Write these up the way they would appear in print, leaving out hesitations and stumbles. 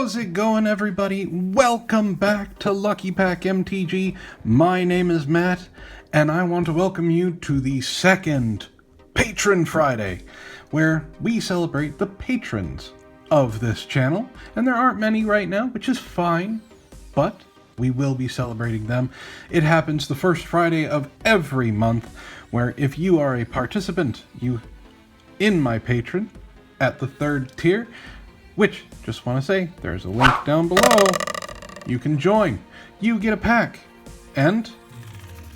How's it going, everybody? Welcome back to Lucky Pack MTG. My name is Matt, and I want to welcome you to the second Patron Friday, where we celebrate the patrons of this channel. And there aren't many right now, which is fine, but we will be celebrating them. It happens the first Friday of every month, where if you are a participant, you in my patron at the third tier, which, just want to say, there's a link down below. You can join. You get a pack. And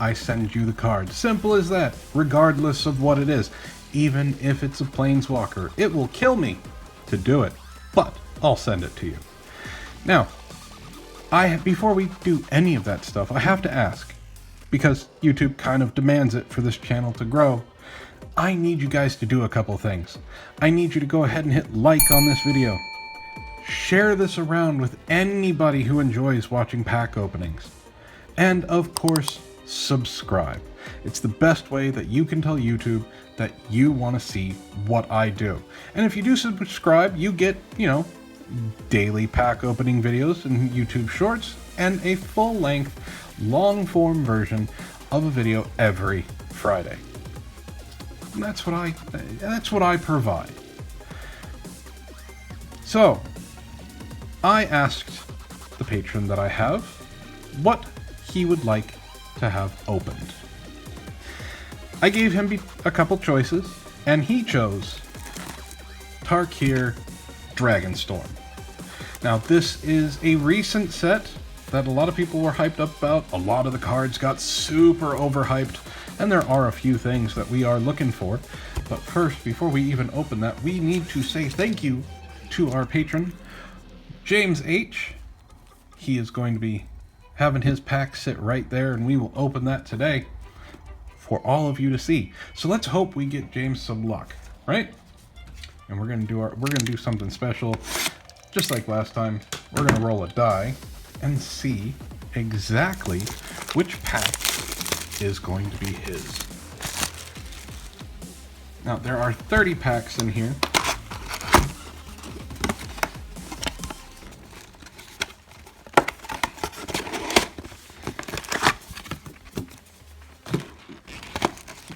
I send you the card. Simple as that, regardless of what it is. Even if it's a Planeswalker. It will kill me to do it, but I'll send it to you. Now, before we do any of that stuff, I have to ask, because YouTube kind of demands it for this channel to grow, I need you guys to do a couple things. I need you to go ahead and hit like on this video. Share this around with anybody who enjoys watching pack openings. And of course, subscribe. It's the best way that you can tell YouTube that you want to see what I do. And if you do subscribe, you get, daily pack opening videos and YouTube shorts and a full-length, long-form version of a video every Friday. And that's what I provide. So, I asked the patron that I have what he would like to have opened. I gave him a couple choices, and he chose Tarkir Dragonstorm. Now, this is a recent set that a lot of people were hyped up about. A lot of the cards got super overhyped, and there are a few things that we are looking for. But first, before we even open that, we need to say thank you to our patron, James H. He is going to be having his pack sit right there, and we will open that today for all of you to see. So let's hope we get James some luck, right? And we're gonna do something special, just like last time. We're gonna roll a die and see exactly which pack is going to be his. Now there are 30 packs in here.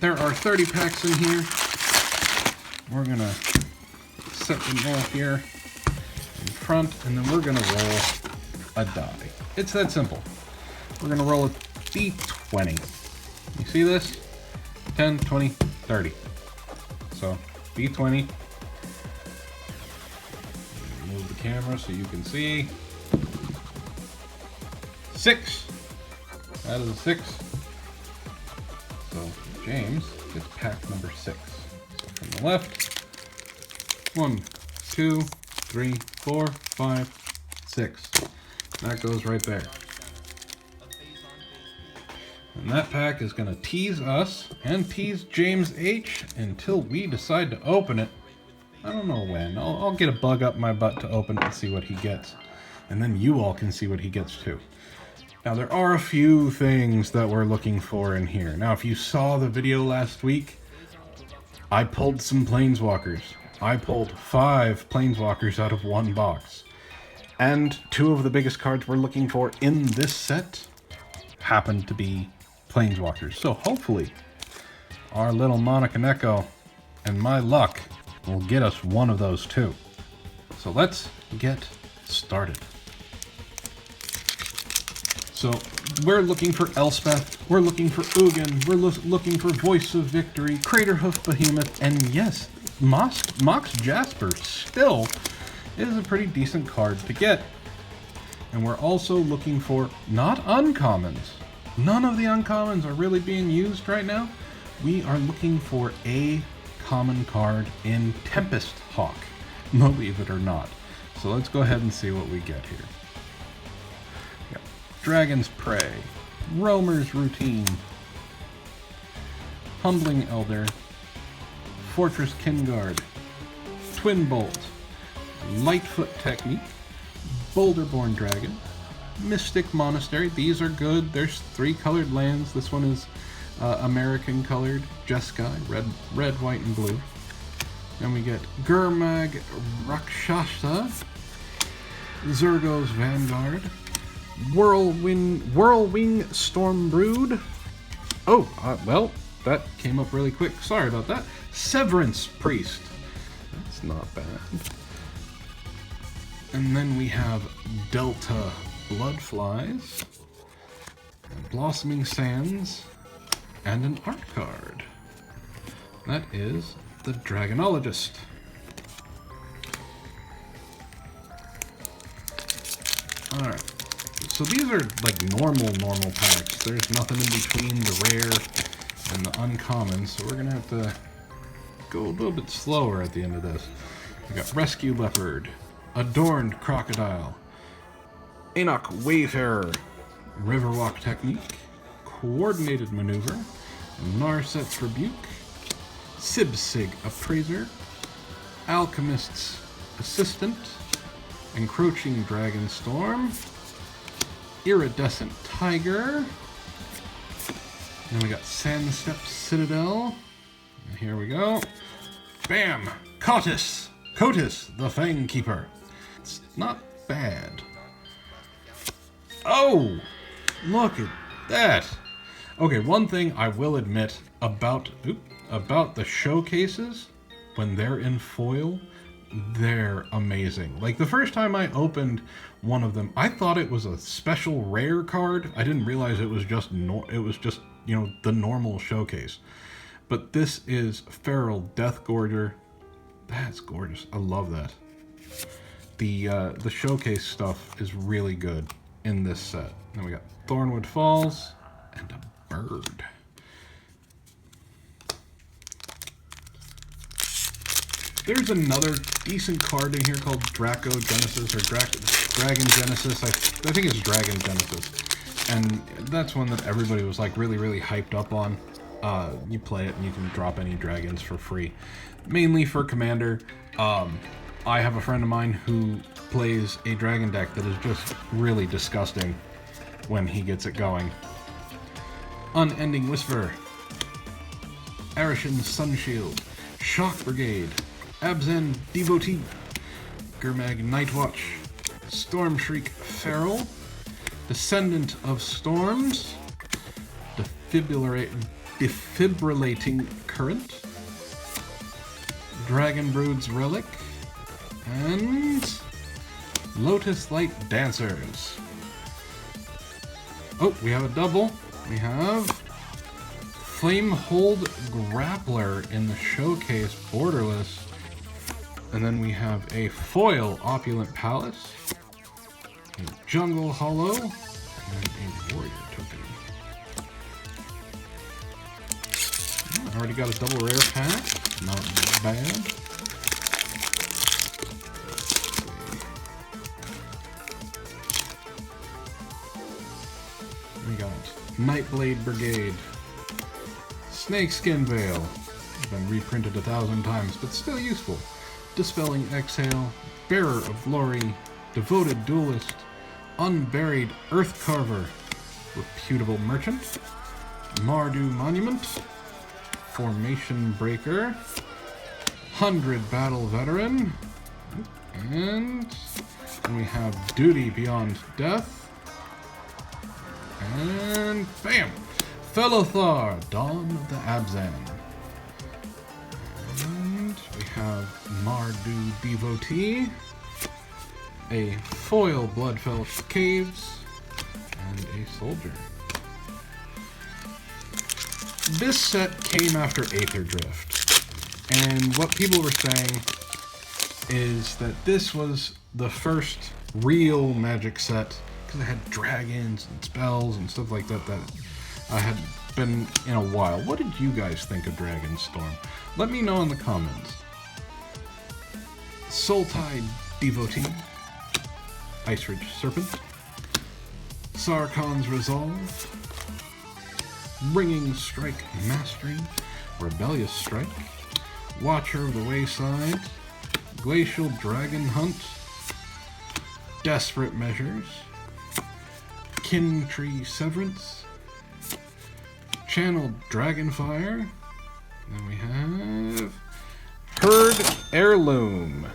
There are 30 packs in here. We're gonna set them all here in front, and then we're gonna roll a die. It's that simple. We're gonna roll a D20. You see this? 10, 20, 30. So, D20. Move the camera so you can see. 6. That is a 6. So, James gets pack number 6. So from the left, 1, 2, 3, 4, 5, 6. That goes right there. And that pack is going to tease us and tease James H. until we decide to open it. I don't know when. I'll get a bug up my butt to open it and see what he gets. And then you all can see what he gets too. Now, there are a few things that we're looking for in here. Now, if you saw the video last week, I pulled some Planeswalkers. I pulled 5 Planeswalkers out of one box. And 2 of the biggest cards we're looking for in this set happen to be Planeswalkers. So hopefully, our little Monica Neko and my luck will get us one of those too. So let's get started. So, we're looking for Elspeth, we're looking for Ugin, we're looking for Voice of Victory, Craterhoof Behemoth, and yes, Mox Jasper still is a pretty decent card to get. And we're also looking for not uncommons. None of the uncommons are really being used right now. We are looking for a common card in Tempest Hawk, believe it or not. So let's go ahead and see what we get here. Dragon's Prey, Roamer's Routine, Humbling Elder, Fortress Kinguard, Twin Bolt, Lightfoot Technique, Boulderborn Dragon, Mystic Monastery. These are good. There's 3 colored lands. This one is American colored, Jeskai, red, white, and blue. Then we get Gurmag Rakshasa, Zergo's Vanguard, Whirlwing Stormbrood. Oh, well, that came up really quick. Sorry about that. Severance Priest. That's not bad. And then we have Delta Bloodflies, Blossoming Sands, and an art card. That is the Dragonologist. Alright, so these are like normal packs. There's nothing in between the rare and the uncommon, so we're gonna have to go a little bit slower at the end of this. We got Rescue Leopard, Adorned Crocodile, Enoch Wayfarer, Riverwalk Technique, Coordinated Maneuver, Narset's Rebuke, Sibsig Appraiser, Alchemist's Assistant, Encroaching Dragonstorm, Iridescent Tiger, then we got Sandstep Citadel, and here we go, bam! Cotis, the Fang Keeper. It's not bad. Oh! Look at that! Okay, one thing I will admit about the showcases, when they're in foil, they're amazing. Like, the first time I opened one of them, I thought it was a special rare card. I didn't realize it was just, you know, the normal showcase. But this is Feral Deathgorger. That's gorgeous. I love that. The showcase stuff is really good in this set. Then we got Thornwood Falls and a bird. There's another decent card in here called Draco Genesis or Dragon Genesis. I think it's Dragon Genesis. And that's one that everybody was like really hyped up on. You play it and you can drop any dragons for free. Mainly for Commander. I have a friend of mine who plays a dragon deck that is just really disgusting when he gets it going. Unending Whisper, Arishan Sunshield, Shock Brigade, Abzan Devotee, Gurmag Nightwatch, Stormshriek Feral, Descendant of Storms, Defibrillating Current, Dragonbrood's Relic, and Lotus Light Dancers. Oh, we have a double. We have Flamehold Grappler in the showcase borderless. And then we have a foil Opulent Palace, a Jungle Hollow, and a Warrior Token. Already got a double rare pack. Not bad. We got Nightblade Brigade, Snakeskin Veil, been reprinted 1,000 times, but still useful. Dispelling Exhale, Bearer of Glory, Devoted Duelist, Unburied Earthcarver, Reputable Merchant, Mardu Monument, Formation Breaker, 100 Battle Veteran, and we have Duty Beyond Death, and bam! Felothar, Dawn of the Abzan. And we have Mardu Devotee, a foil Bloodfell Caves, and a Soldier. This set came after Aether Drift, and what people were saying is that this was the first real Magic set, because it had dragons and spells and stuff like that that had been in a while. What did you guys think of Dragonstorm? Let me know in the comments. Soultide Devotee, Ice Ridge Serpent, Sarkhan's Resolve, Ringing Strike Mastery, Rebellious Strike, Watcher of the Wayside, Glacial Dragon Hunt, Desperate Measures, Kintree Severance, Channeled Dragonfire, then we have Herd Heirloom.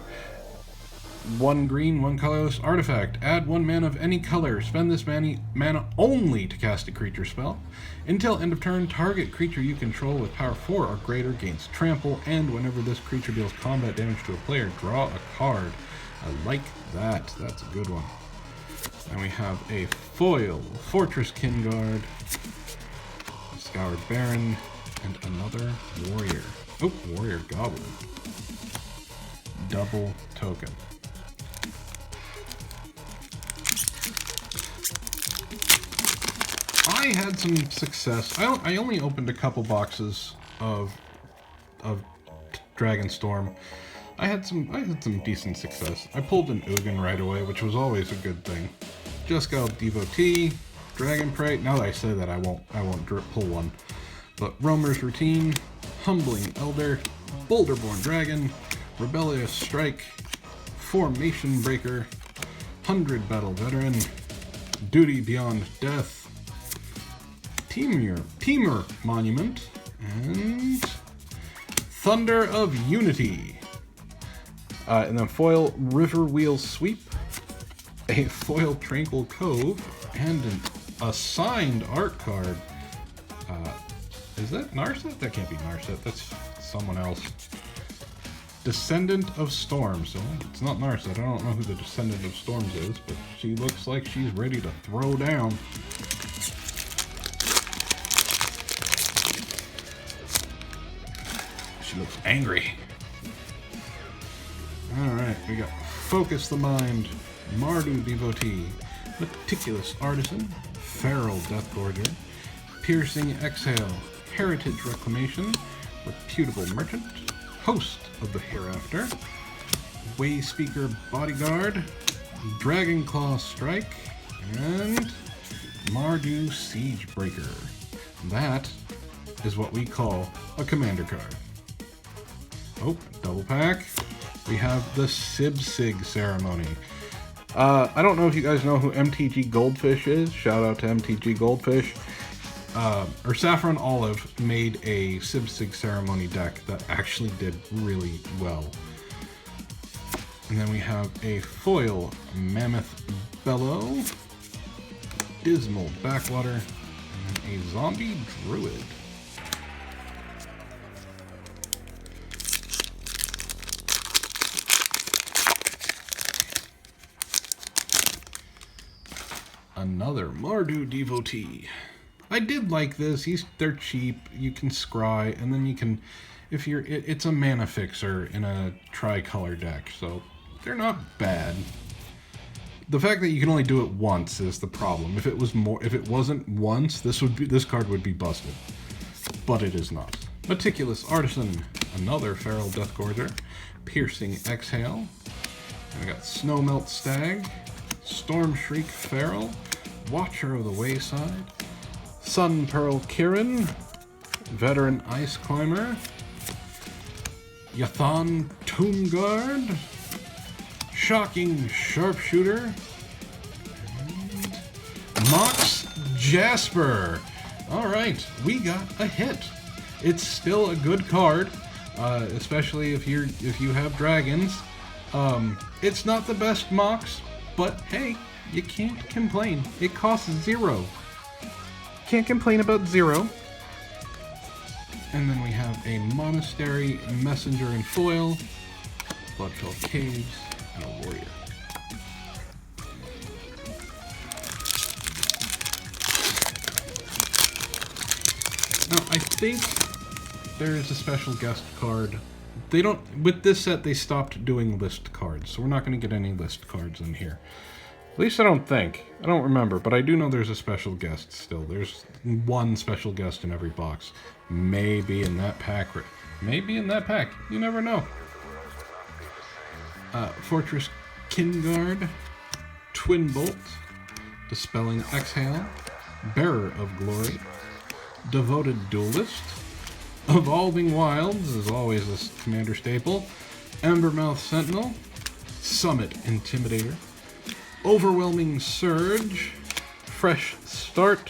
1 green, 1 colorless artifact. Add 1 mana of any color. Spend this mana only to cast a creature spell. Until end of turn, target creature you control with power 4 or greater gains trample, and whenever this creature deals combat damage to a player, draw a card. I like that. That's a good one. And we have a foil Fortress Kinguard, a Scoured Baron, and another warrior. Oh, warrior goblin. Double token. I had some success. I only opened a couple boxes of Dragonstorm. I had some decent success. I pulled an Ugin right away, which was always a good thing. Jeskai Devotee, Dragon Prey. Now that I say that, I won't pull one. But Roamer's Routine, Humbling Elder, Boulderborn Dragon, Rebellious Strike, Formation Breaker, 100 Battle Veteran, Duty Beyond Death, Temur Monument, and Thunder of Unity. And then foil River Wheel Sweep, a foil Tranquil Cove, and a signed art card. Is that Narset? That can't be Narset. That's someone else. Descendant of Storms. So it's not Narset. I don't know who the Descendant of Storms is, but she looks like she's ready to throw down. She looks angry. Alright, we got Focus the Mind, Mardu Devotee, Meticulous Artisan, Feral Deathgorger, Piercing Exhale, Heritage Reclamation, Reputable Merchant, Host of the Hereafter, Wayspeaker Bodyguard, Dragonclaw Strike, and Mardu Siegebreaker. That is what we call a commander card. Oh, double pack. We have the Sib-Sig Ceremony. I don't know if you guys know who MTG Goldfish is. Shout out to MTG Goldfish. Or Saffron Olive made a Sib-Sig Ceremony deck that actually did really well. And then we have a foil Mammoth Bellow, Dismal Backwater, and a Zombie Druid. Another Mardu Devotee. I did like this. They're cheap. You can scry, and then you can, if you're, it's a mana fixer in a tricolor deck, so they're not bad. The fact that you can only do it once is the problem. If it wasn't once, this card would be busted. But it is not. Meticulous Artisan, another Feral Deathgorger, Piercing Exhale. And we got Snowmelt Stag, Storm Shriek Feral, Watcher of the Wayside, Sun Pearl Kirin, Veteran Ice Climber, Yathan Tomb Guard, Shocking Sharpshooter, and Mox Jasper. Alright, we got a hit. It's still a good card, especially if you have dragons. It's not the best Mox, but hey, you can't complain. It costs 0. Can't complain about 0. And then we have a Monastery Messenger in foil, Bloodfell Caves, and a Warrior. Now, I think there is a special guest card. They don't, with this set, they stopped doing list cards, so we're not going to get any list cards in here. At least I don't think. I don't remember, but I do know there's a special guest still. There's one special guest in every box. Maybe in that pack. Maybe in that pack. You never know. Fortress Kinguard, Twin Bolt, Dispelling Exhale, Bearer of Glory, Devoted Duelist, Evolving Wilds is always a commander staple, Embermouth Sentinel, Summit Intimidator, Overwhelming Surge, Fresh Start,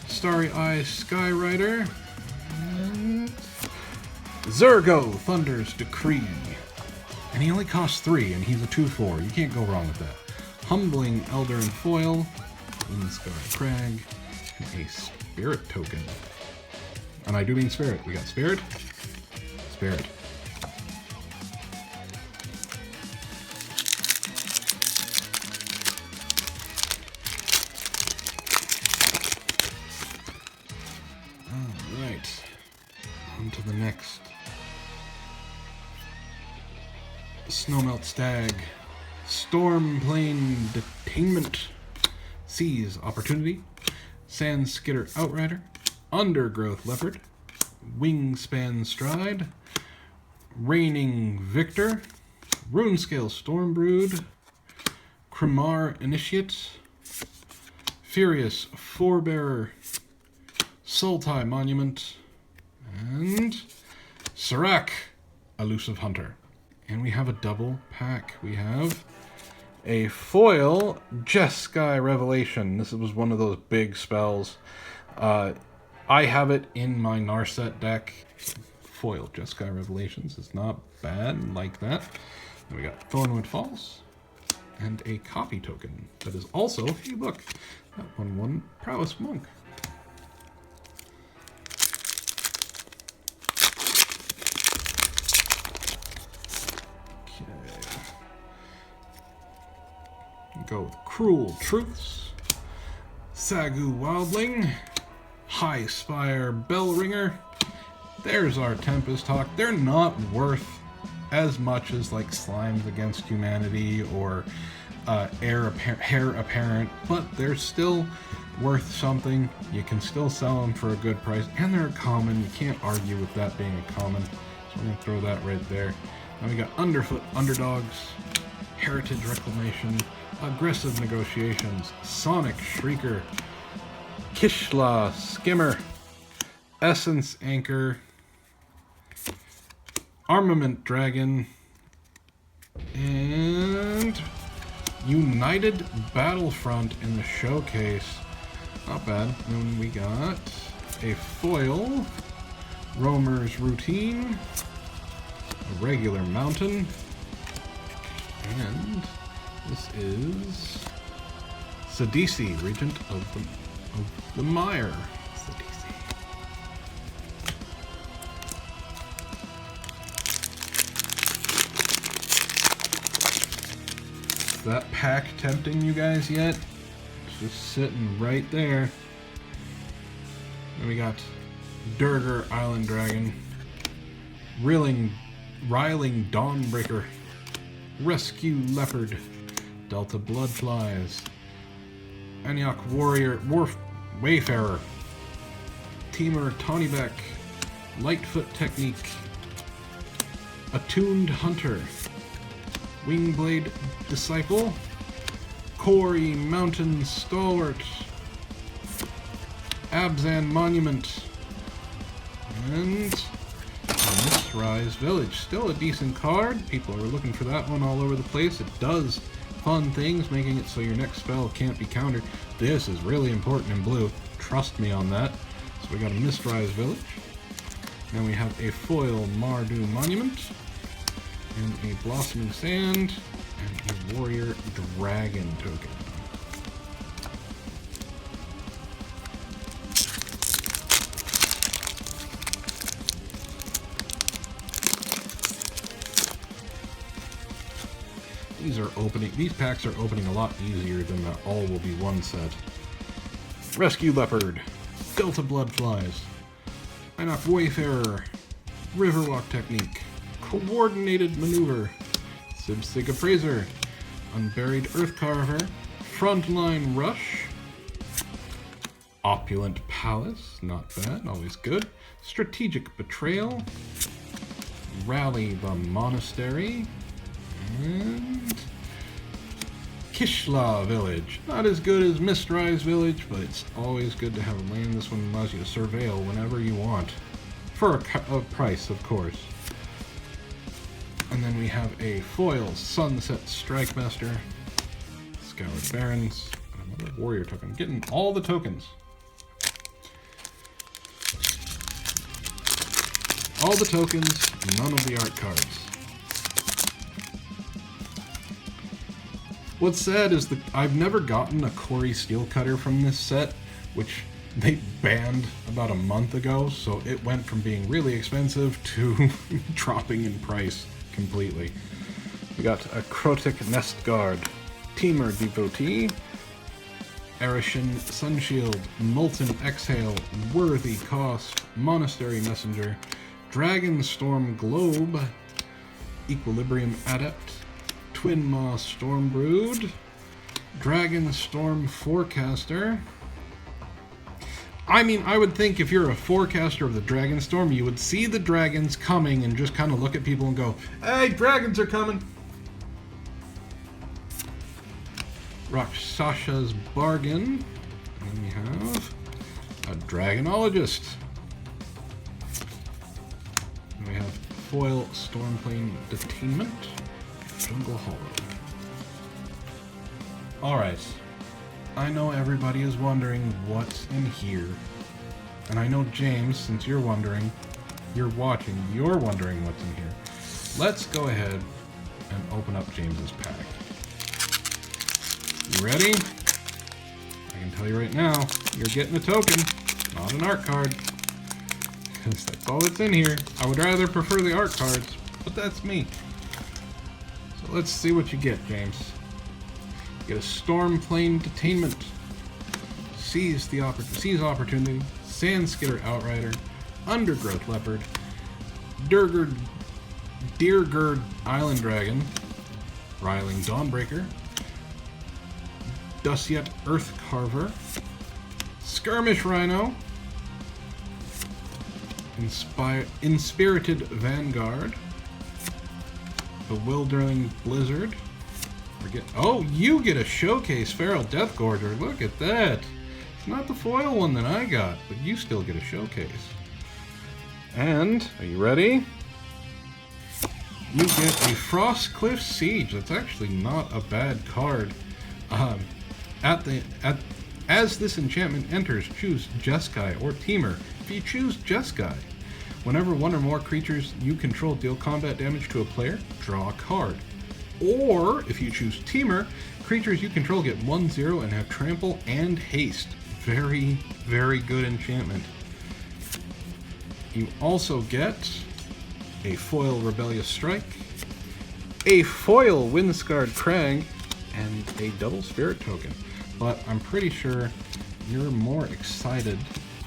Starry Eyes Skyrider, and Zergo Thunder's Decree. And he only costs 3, and he's a 2/4. You can't go wrong with that. Humbling Elder and Foil, Windscar Crag, and a Spirit token. And I do mean Spirit. We got Spirit, Spirit. Alright, on to the next. Snowmelt Stag, Storm Plane Detainment, Seize Opportunity, Sand Skitter Outrider, Undergrowth Leopard, Wingspan Stride, Reigning Victor, Runescale Stormbrood, Kremar Initiate, Furious Forebearer, Sultai Monument, and Serac, Elusive Hunter. And we have a double pack. We have a foil Jeskai Revelation. This was one of those big spells. I have it in my Narset deck. Foil Jeskai Revelations is not bad like that. And we got Thornwood Falls and a copy token that is also, hey look, that one won Prowess Monk. Go with Cruel Truths, Sagu Wildling, High Spire Bellringer. There's our Tempest Hawk. They're not worth as much as like Slimes Against Humanity or Heir Apparent, but they're still worth something. You can still sell them for a good price, and they're a common. You can't argue with that being a common. So we're going to throw that right there. Then we got Underfoot Underdogs, Heritage Reclamation, Aggressive Negotiations, Sonic Shrieker, Kishla Skimmer, Essence Anchor, Armament Dragon, and United Battlefront in the showcase. Not bad. And we got a foil, Roamer's Routine, a regular Mountain, and this is Sidisi, Regent of the Mire. Sidisi. Is that pack tempting you guys yet? It's just sitting right there. Then we got Durgar Island Dragon, Riling Dawnbreaker, Rescue Leopard, Delta Bloodflies, Antioch Wayfarer, Teamer Tonybek, Lightfoot Technique, Attuned Hunter, Wingblade Disciple, Corey Mountain Stalwart, Abzan Monument, and Mistrise Village. Still a decent card. People are looking for that one all over the place. It does fun things, making it so your next spell can't be countered. This is really important in blue. Trust me on that. So we got a Mistrise Village. Then we have a foil Mardu Monument, and a Blossoming Sand, and a Warrior Dragon token. These packs are opening a lot easier than the all will be one set. Rescue Leopard, Delta Bloodflies, Antioch Wayfarer, Riverwalk Technique, Coordinated Maneuver, Sibsig Appraiser, Unburied Earthcarver, Frontline Rush, Opulent Palace, not bad, always good, Strategic Betrayal, Rally the Monastery, and Kishla Village. Not as good as Mistrise Village, but it's always good to have a land. This one allows you to surveil whenever you want. For a price, of course. And then we have a foil Sunset Strikemaster, Scoured Barrens, and another Warrior token. I'm getting all the tokens. All the tokens, none of the art cards. What's sad is I've never gotten a Corey steel cutter from this set, which they banned about a month ago, so it went from being really expensive to dropping in price completely. We got a Krotic Nest Guard, Teamer Devotee, Arishin Sunshield, Molten Exhale, Worthy Cost, Monastery Messenger, Dragonstorm Globe, Equilibrium Adept, Twin Maw Stormbrood, Dragonstorm Forecaster. I mean, I would think if you're a forecaster of the Dragonstorm, you would see the dragons coming and just kind of look at people and go, "Hey, dragons are coming!" Rakshasha's Bargain. And we have a Dragonologist. And we have Foil Stormplane Detainment, Jungle Hollow. Alright, I know everybody is wondering what's in here. And I know James, since you're wondering, you're watching, you're wondering what's in here. Let's go ahead and open up James's pack. You ready? I can tell you right now, you're getting a token, not an art card. Because that's all that's in here. I would rather prefer the art cards, but that's me. So let's see what you get, James. You get a Stormplane Detainment. Seize Opportunity. Sandskitter Outrider. Undergrowth Leopard. Deergird Island Dragon. Riling Dawnbreaker. Dusyet Earthcarver, Skirmish Rhino, Inspirited Vanguard, Bewildering Blizzard. Oh, you get a Showcase Feral Deathgorger. Look at that. It's not the foil one that I got, but you still get a Showcase. And, are you ready? You get a Frostcliff Siege. That's actually not a bad card. As this enchantment enters, choose Jeskai or Teamer. If you choose Jeskai, whenever one or more creatures you control deal combat damage to a player, draw a card. Or, if you choose Teamer, creatures you control get 1/0 and have trample and haste. Very, very good enchantment. You also get a foil Rebellious Strike, a foil Windscarred Crag, and a double Spirit token. But I'm pretty sure you're more excited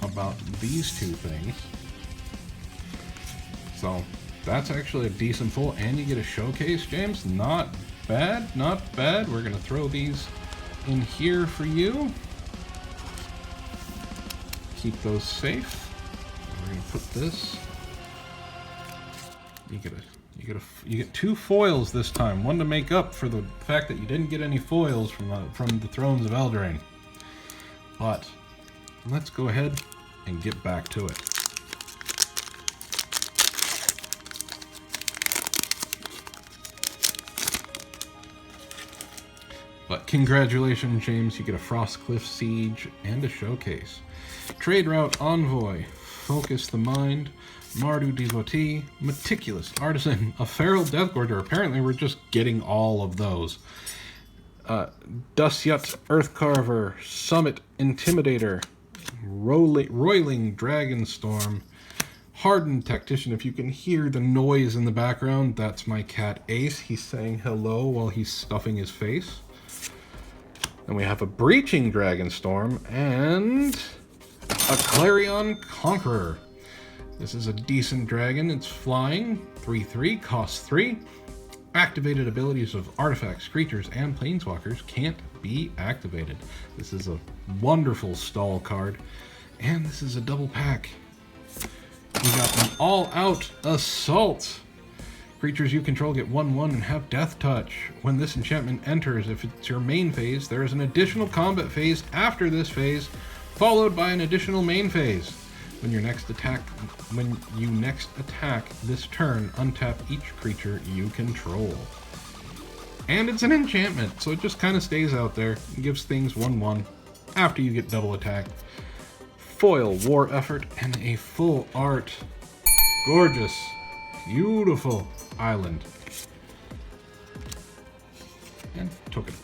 about these two things. So that's actually a decent pull, and you get a Showcase, James. Not bad, not bad. We're gonna throw these in here for you. Keep those safe. We're gonna put this. You get two foils this time, one to make up for the fact that you didn't get any foils from the Thrones of Eldraine. But let's go ahead and get back to it. But congratulations, James, you get a Frostcliff Siege and a Showcase. Trade Route Envoy, Focus the Mind, Mardu Devotee, Meticulous Artisan, a Feral Deathgorger. Apparently we're just getting all of those. Dusyet Earthcarver, Summit Intimidator, Roiling Dragonstorm, Hardened Tactician. If you can hear the noise in the background, that's my cat Ace. He's saying hello while he's stuffing his face. Then we have a Breaching Dragonstorm and a Clarion Conqueror. This is a decent dragon. It's flying, 3/3, costs 3. Activated abilities of artifacts, creatures, and planeswalkers can't be activated. This is a wonderful stall card. And this is a double pack. We got an all-out Assault. Creatures you control get 1/1 and have Death Touch. When this enchantment enters, if it's your main phase, there is an additional combat phase after this phase, followed by an additional main phase. When you next attack this turn, untap each creature you control. And it's an enchantment, so it just kind of stays out there and gives things 1/1 after you get double attacked. Foil War Effort and a full art, gorgeous, beautiful island. And token.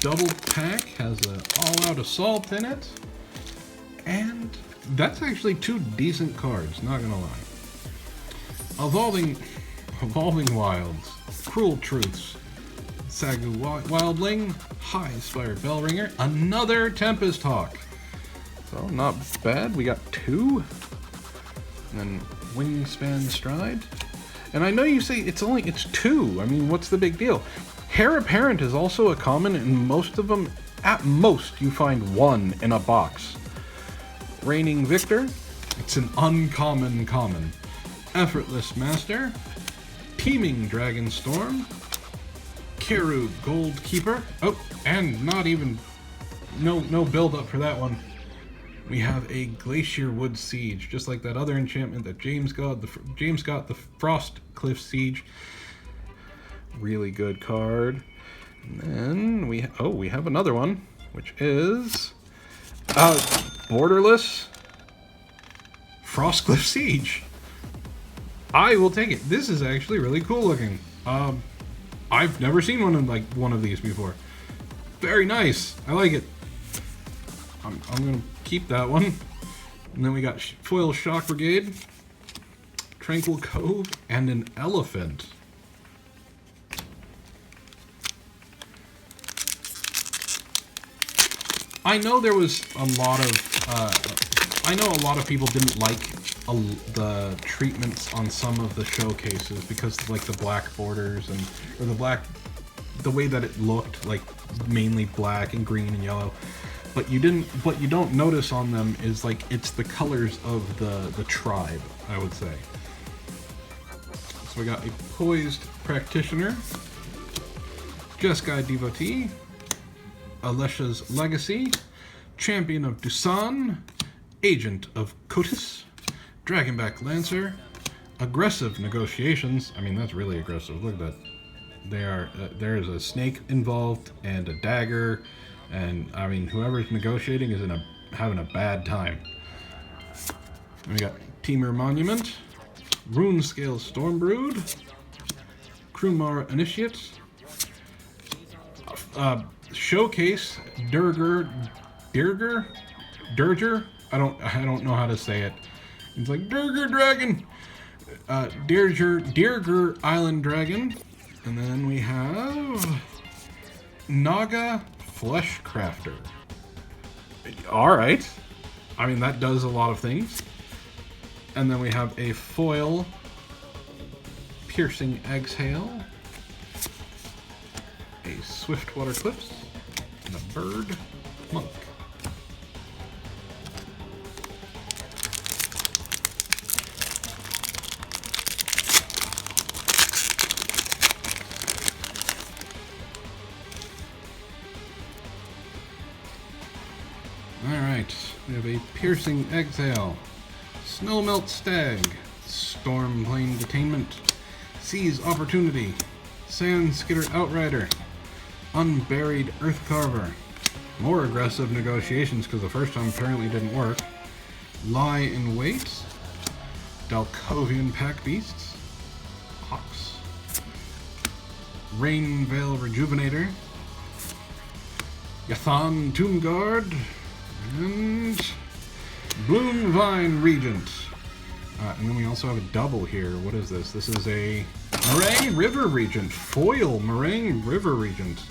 double pack has an all-out assault in it. And that's actually 2 decent cards, not gonna lie. Evolving Wilds, Cruel Truths, Sagu Wildling, High Spire Bellringer, another Tempest Hawk. So not bad. We got 2. And then Wingspan Stride. And I know you say it's 2. I mean, what's the big deal? Heir Apparent is also a common, and most of them, at most, you find 1 in a box. Reigning Victor, it's an uncommon common. Effortless Master, Teeming Dragonstorm, Kiru Goldkeeper. Oh, and not even, no build up for that one. We have a Glacier Wood Siege, just like that other enchantment that James got, the Frost Cliff Siege. Really good card. And then we have another one, which is Borderless Frostcliff Siege. I will take it. This is actually really cool looking. I've never seen one of these before. Very nice. I like it. I'm gonna keep that one. And then we got Foil Shock Brigade, Tranquil Cove, and an Elephant. I know there was a lot of, I know a lot of people didn't like the treatments on some of the showcases because of, like, the black borders or the way that it looked, like mainly black and green and yellow. But what you don't notice on them is, like, it's the colors of the tribe, I would say. So we got a Poised Practitioner, Jeskai Devotee, Alesha's Legacy, Champion of Dusan, Agent of Kotis, Dragonback Lancer, Aggressive Negotiations. I mean, that's really aggressive. Look at that. There is a snake involved and a dagger, and I mean, whoever's negotiating is having a bad time. And we got Temur Monument, Runescale Stormbrood, Krumar Initiate, Showcase Durger. I don't know how to say it. It's like Durger Dragon. Dirger Island Dragon. And then we have Naga Flesh Crafter. Alright. I mean, that does a lot of things. And then we have a foil Piercing Exhale, a Swiftwater Cliffs, and a Bird Monk. Alright, we have a Piercing Exhale, Snowmelt Stag, Stormplane Detainment, Seize Opportunity, Sandskitter Outrider, Unburied Earthcarver, more Aggressive Negotiations because the first time apparently didn't work, Lie in Wait, Dalkovian Pack Beasts, Hawks, Rainveil Rejuvenator, Yathan Tomb Guard, and Bloomvine Regent. And then we also have a double here. What is this? This is a Meringue River Regent. Foil Meringue River Regent.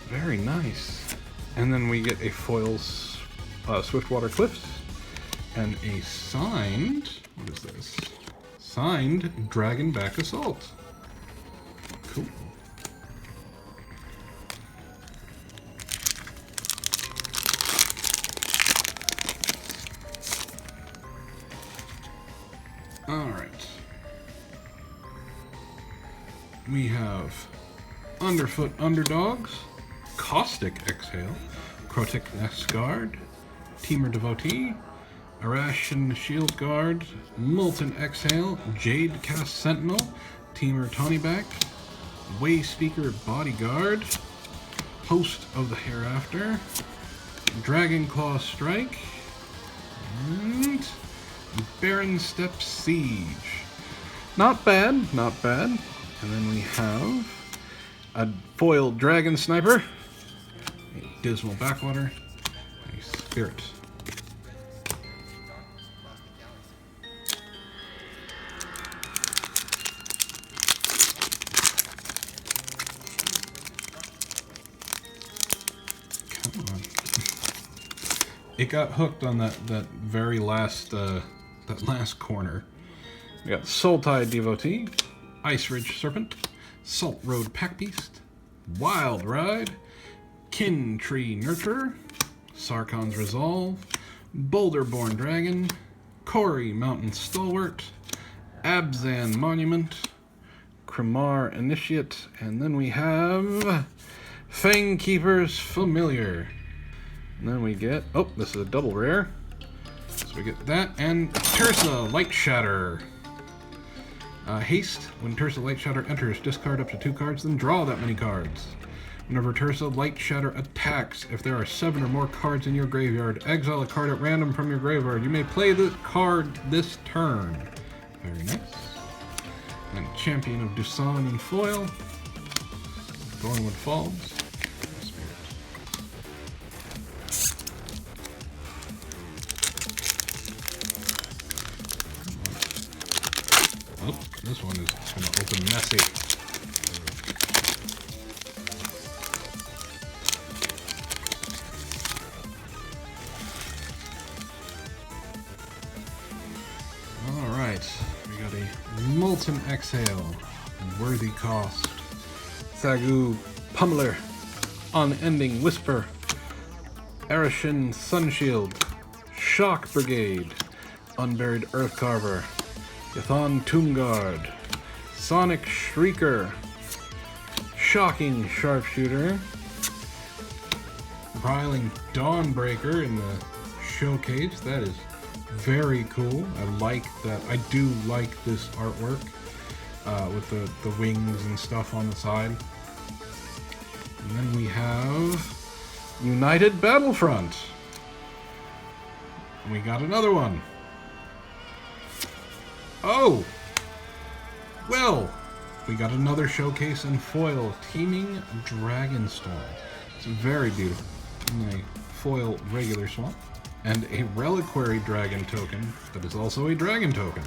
Very nice. And then we get a foil Swiftwater Cliffs. And a signed, what is this? Signed Dragonback Assault. Cool. Alright. We have Underfoot Underdogs, Caustic Exhale, Crotic Nest Guard, Temur Devotee, Arashin Shield Guard, Molten Exhale, Jade Cast Sentinel, Temur Tawnyback, Wayspeaker Bodyguard, Host of the Hereafter, Dragonclaw Strike, and Barren Step Siege. Not bad, not bad. And then we have a foil Dragon Sniper, Dismal Backwater, a Spirit. Come on. It got hooked on that very last that last corner. We got Soul-Tide Devotee, Ice Ridge Serpent, Salt Road Pack Beast, Wild Ride, Kin Tree Nurturer, Sarkon's Resolve, Boulderborn Dragon, Kori Mountain Stalwart, Abzan Monument, Kremar Initiate, and then we have Fangkeeper's Familiar. And then we get, oh, this is a double rare. So we get that, and Tersa Light Shatter. Haste, when Tersa Light Shatter enters, discard up to 2 cards, then draw that many cards. Whenever Tersa Light Shatter attacks, if there are 7 or more cards in your graveyard, exile a card at random from your graveyard. You may play the card this turn. Very nice. And Champion of Dusan in foil. Thornwood Falls. Oh, this one is going to open messy. Alright, we got a Molten Exhale, Worthy Cost, Thagu Pummeler, Unending Whisper, Arishin Sunshield, Shock Brigade, Unburied Earthcarver, Ython Tombguard, Sonic Shrieker, Shocking Sharpshooter, Riling Dawnbreaker in the showcase. That is very cool. I like that. I do like this artwork with the wings and stuff on the side. And then we have United Battlefront. We got another one. Oh! Well, we got another showcase in foil, Teeming Dragonstorm. It's very beautiful. And a foil regular swamp. And a Reliquary Dragon token that is also a Dragon token.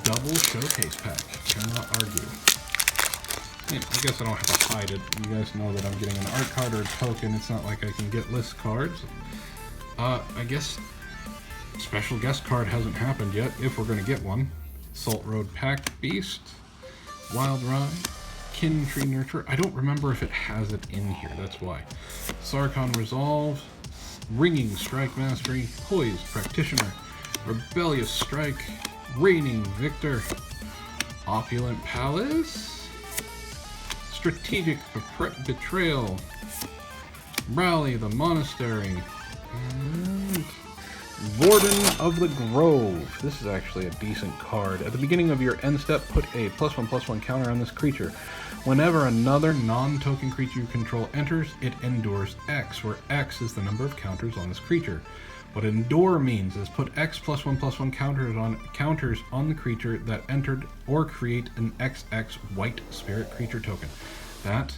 Double showcase pack. Cannot argue. Yeah, I guess I don't have to hide it. You guys know that I'm getting an art card or a token. It's not like I can get list cards. I guess special guest card hasn't happened yet, if we're going to get one. Salt Road Pack Beast, Wild Ride, Kin Tree Nurturer. I don't remember if it has it in here, that's why. Sarkon Resolve, Ringing Strike Mastery, Poised Practitioner, Rebellious Strike, Reigning Victor, Opulent Palace, Strategic Betrayal, Rally the Monastery, and Warden of the Grove. This is actually a decent card. At the beginning of your end step, put a +1/+1 counter on this creature. Whenever another non-token creature you control enters, it endures X, where X is the number of counters on this creature. What endure means is put X +1/+1 counters on the creature that entered, or create an XX white spirit creature token. That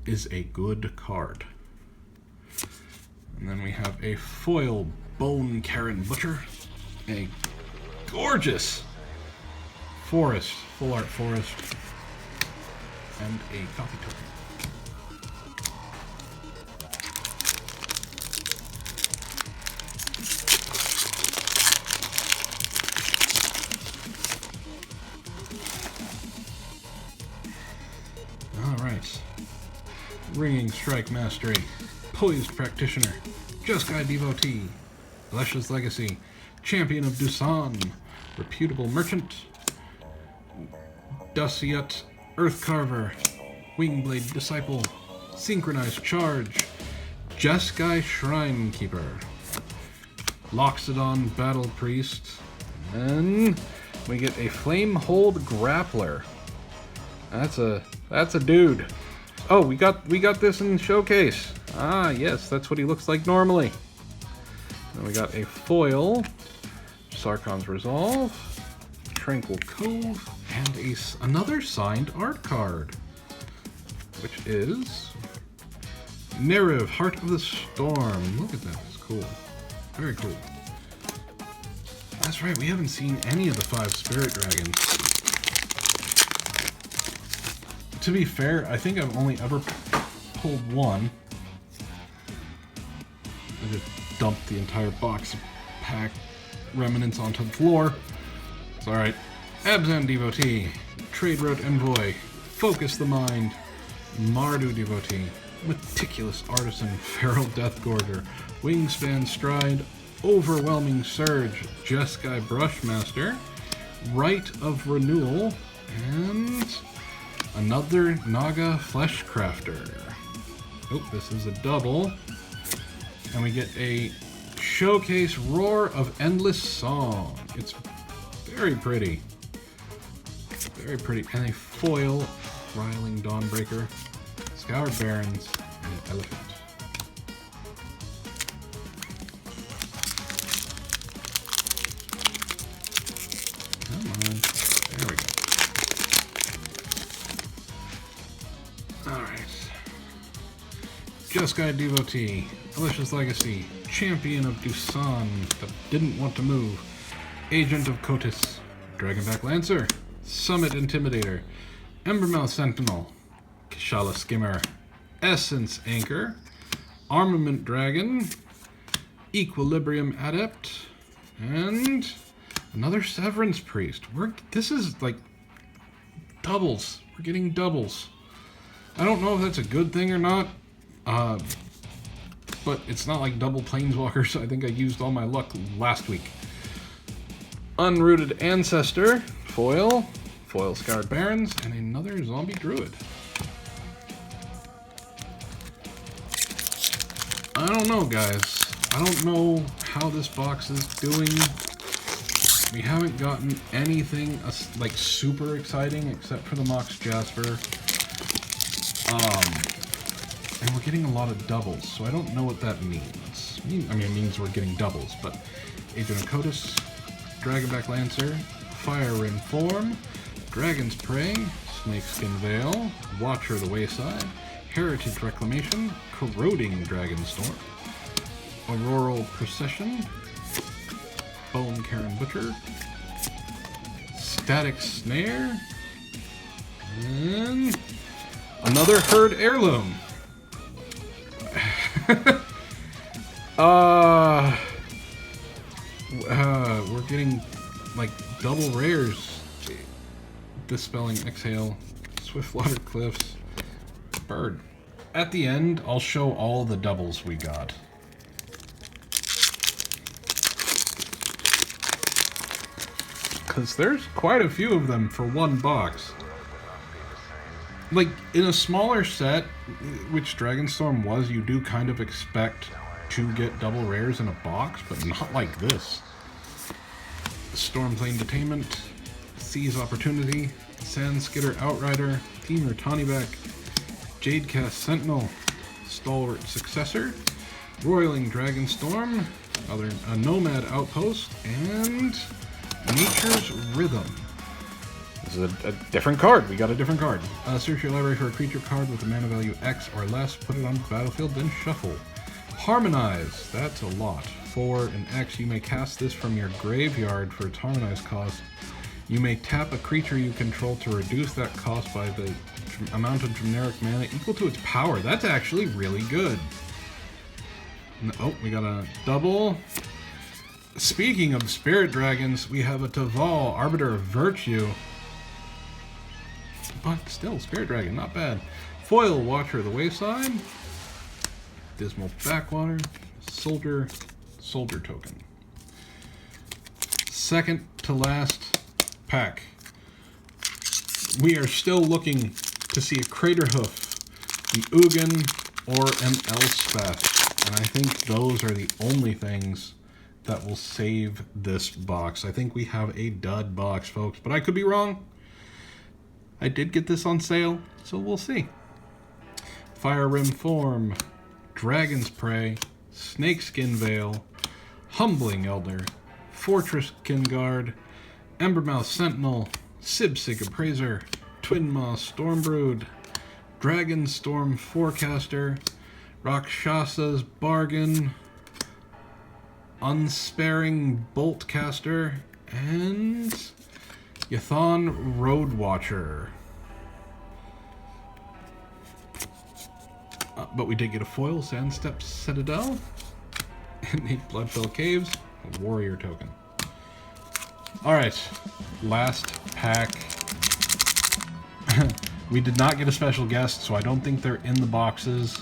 is a good card. And then we have a foil Bone Karen Butcher, a gorgeous forest, full art forest, and a copy token. Alright. Ringing Strike Mastery, Poised Practitioner, Jeskai Devotee, Lesha's Legacy, Champion of Dusan, Reputable Merchant, Dusiat Earthcarver, Wingblade Disciple, Synchronized Charge, Jeskai Shrinekeeper, Loxodon Battle Priest, and we get a Flamehold Grappler. That's a dude. Oh, we got this in the showcase. Ah, yes, that's what he looks like normally. Then we got a foil, Sarkon's Resolve, Tranquil Cove, And another signed art card, which is Neriv, Heart of the Storm. Look at that, it's cool. Very cool. That's right, we haven't seen any of the 5 Spirit Dragons. To be fair, I think I've only ever pulled one. I just dumped the entire box of pack remnants onto the floor. It's alright. Abzan Devotee, Trade Route Envoy, Focus the Mind, Mardu Devotee, Meticulous Artisan, Feral Deathgorger, Wingspan Stride, Overwhelming Surge, Jeskai Brushmaster, Rite of Renewal, and another Naga Fleshcrafter. Oh, this is a double. And we get a Showcase Roar of Endless Song. It's very pretty. Very pretty. And a foil Riling Dawnbreaker, Scoured Barrens, and an Elephant. Come on. There we go. Alright. Jeskai Devotee, Alicia's Legacy, Champion of Dusan that didn't want to move, Agent of Kotis, Dragonback Lancer, Summit Intimidator, Embermouth Sentinel, Kishala Skimmer, Essence Anchor, Armament Dragon, Equilibrium Adept, and another Severance Priest. This is like doubles. We're getting doubles. I don't know if that's a good thing or not, but it's not like double Planeswalkers. I think I used all my luck last week. Unrooted Ancestor, foil Scoured Barrens, and another Zombie Druid. I don't know, guys. I don't know how this box is doing. We haven't gotten anything like super exciting except for the Mox Jasper. And we're getting a lot of doubles, so I don't know what that means. I mean, it means we're getting doubles, but Agent of Kotis, Dragonback Lancer, Fire Rim Form, Dragon's Prey, Snakeskin Veil, Watcher of the Wayside, Heritage Reclamation, Corroding Dragonstorm, Auroral Procession, Bone Karen Butcher, Static Snare, and another Herd Heirloom. We're getting like double rares. Dispelling Exhale, Swiftwater Cliffs, Bird. At the end, I'll show all the doubles we got. Because there's quite a few of them for one box. Like, in a smaller set, which Dragonstorm was, you do kind of expect to get double rares in a box, but not like this. Stormplane Detainment, Seize Opportunity, Sandskidder Outrider, Temur Tawnyback, Jadecast Sentinel, Stalwart Successor, Roiling Dragonstorm, a Nomad Outpost, and Nature's Rhythm. This is a different card. We got a different card. Search your library for a creature card with a mana value X or less, put it on the battlefield, then shuffle. Harmonize. That's a lot. For an X, you may cast this from your graveyard for its harmonized cost. You may tap a creature you control to reduce that cost by the amount of generic mana equal to its power. That's actually really good. Oh, we got a double. Speaking of Spirit Dragons, we have a Taval, Arbiter of Virtue. But still, Spirit Dragon, not bad. Foil, Watcher of the Wayside. Dismal Backwater. Soldier Token. Second to last pack. We are still looking to see a Craterhoof, the Ugin, or an Elspeth. And I think those are the only things that will save this box. I think we have a dud box, folks, but I could be wrong. I did get this on sale, so we'll see. Fire Rim Form, Dragon's Prey, Snakeskin Veil, Humbling Elder, Fortress Kinguard, Embermouth Sentinel, Sibsig Appraiser, Twin Maw Stormbrood, Dragonstorm Forecaster, Rakshasa's Bargain, Unsparing Boltcaster, and Yathon Roadwatcher. But we did get a foil, Sandstep Citadel, and a Bloodfell Caves, a Warrior token. Alright, last pack. We did not get a special guest, so I don't think they're in the boxes.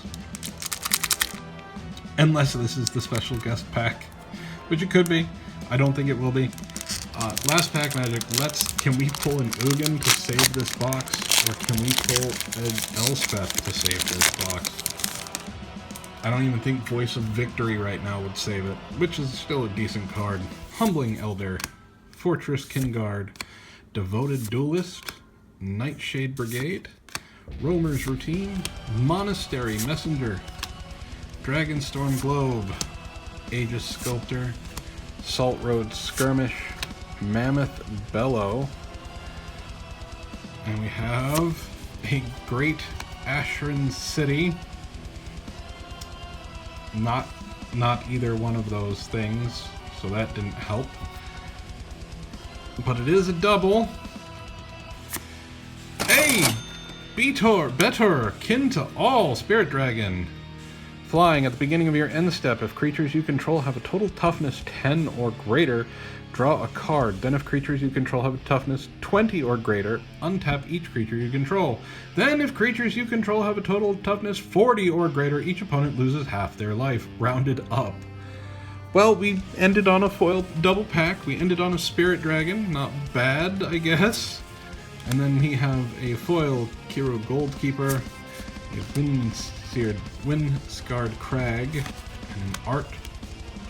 Unless this is the special guest pack, which it could be. I don't think it will be. Last pack magic. Can we pull an Ugin to save this box, or can we pull an Elspeth to save this box? I don't even think Voice of Victory right now would save it, which is still a decent card. Humbling Elder, Fortress Kingguard, Devoted Duelist, Nightshade Brigade, Roamer's Routine, Monastery Messenger, Dragonstorm Globe, Aegis Sculptor, Salt Road Skirmish, Mammoth Bellow, and we have a Great Asheron City. Not either one of those things, so that didn't help. But it is a double. Hey! Better, kin to all, Spirit Dragon. Flying at the beginning of your end step, if creatures you control have a total toughness 10 or greater, draw a card. Then if creatures you control have a toughness 20 or greater, untap each creature you control. Then if creatures you control have a total toughness 40 or greater, each opponent loses half their life, rounded up. Well, we ended on a foil double pack. We ended on a Spirit Dragon. Not bad, I guess. And then we have a foil Kiro Goldkeeper, a Wind-Scarred Crag, and an art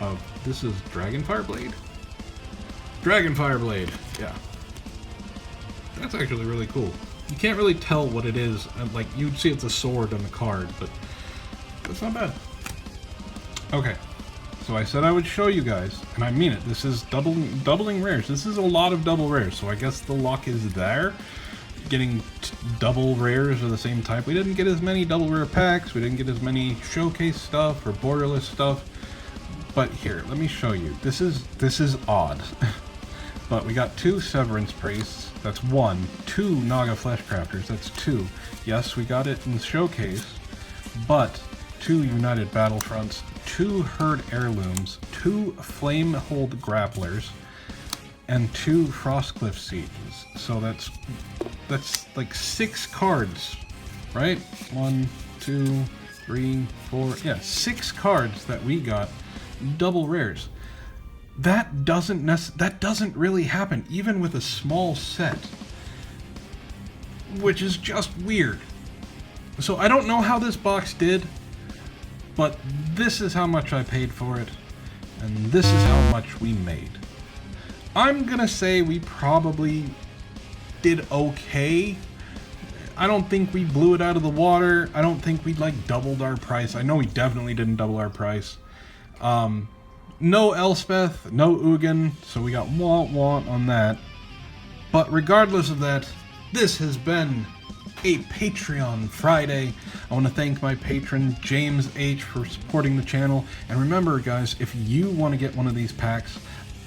of, this is Dragonfire Blade? Dragonfire Blade, yeah. That's actually really cool. You can't really tell what it is. Like, you'd see it's a sword on the card, but that's not bad. Okay, so I said I would show you guys, and I mean it. This is doubling rares. This is a lot of double rares, so I guess the luck is there. Getting double rares of the same type. We didn't get as many double rare packs. We didn't get as many showcase stuff or borderless stuff. But here, let me show you. This is odd. But we got 2 Severance Priests, that's 1. 2 Naga Fleshcrafters, that's 2. Yes, we got it in the showcase, but 2 United Battlefronts, 2 Herd Heirlooms, 2 Flamehold Grapplers, and 2 Frostcliff Sieges. So that's like 6 cards, right? 1, 2, 3, 4, yeah, 6 cards that we got double rares. That doesn't really happen, even with a small set, which is just weird. So I don't know how this box did, but this is how much I paid for it, and this is how much we made. I'm gonna say we probably did okay. I don't think we blew it out of the water. I don't think we like doubled our price. I know we definitely didn't double our price. No Elspeth, no Ugin, so we got want on that. But regardless of that, this has been a Patreon Friday. I want to thank my patron, James H., for supporting the channel. And remember, guys, if you want to get one of these packs,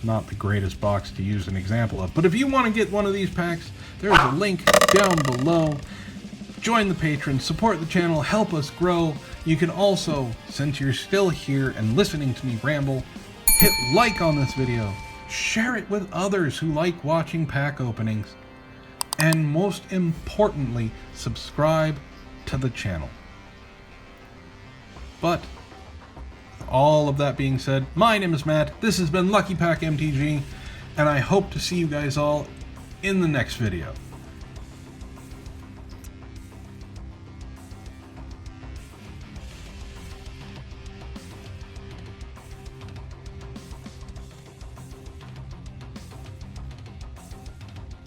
not the greatest box to use an example of, but if you want to get one of these packs, there's a link down below. Join the patrons, support the channel, help us grow. You can also, since you're still here and listening to me ramble, hit like on this video, share it with others who like watching pack openings, and most importantly, subscribe to the channel. But all of that being said, my name is Matt, this has been Lucky Pack MTG, and I hope to see you guys all in the next video.